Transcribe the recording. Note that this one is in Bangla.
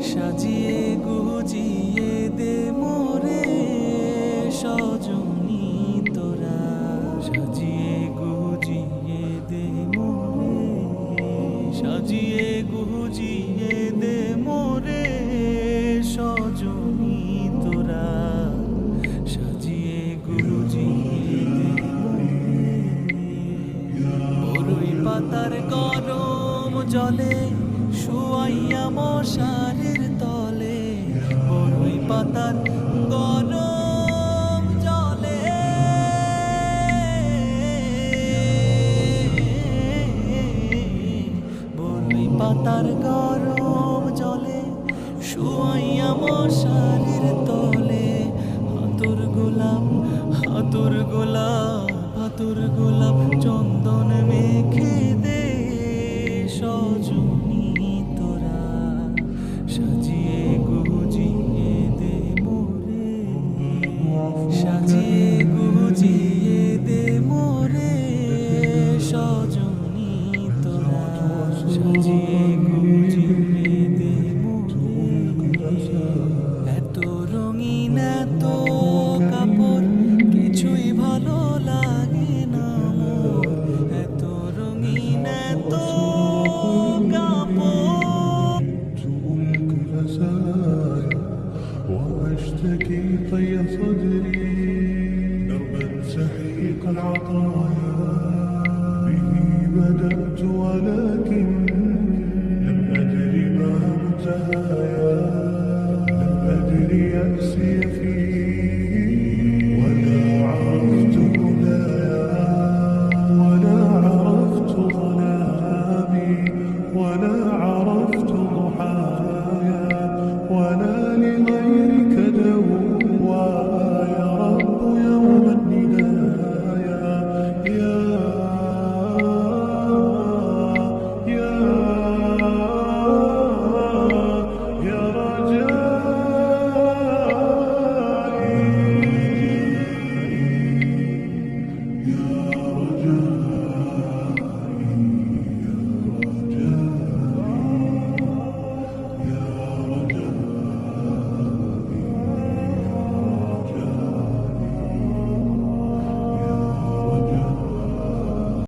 সাজিয়ে গুজিয়ে দে মোরে সজনী তোরা, সাজিয়ে গুজিয়ে দে মোরে, সাজিয়ে গুজিয়ে দে মোরে সজনী তোরা, সাজিয়ে গুজিয়ে দে মোরে। বরই পাতার গরম জলে শুয়াইয়া মশারির তলে, বরই পাতার গরম জলে, বরই পাতার গরম জলে শুয়াইয়া মশারির তলে, হাতুর গোলাপ হাতুর গোলাপ হাতুর গোলাপ চন্দন মেখে দে সজনী তোরা, সাজিয়ে গুজিয়ে দে মোরে, সাজিয়ে গুজিয়ে দে মোরে সজনী তোরা, সাজিয়ে গুজিয়ে দে মোরে। এত রঙিন এত কাপড় কিছুই ভালো লাগে না মোর, এত রঙিন এত কাপড়। واشتكي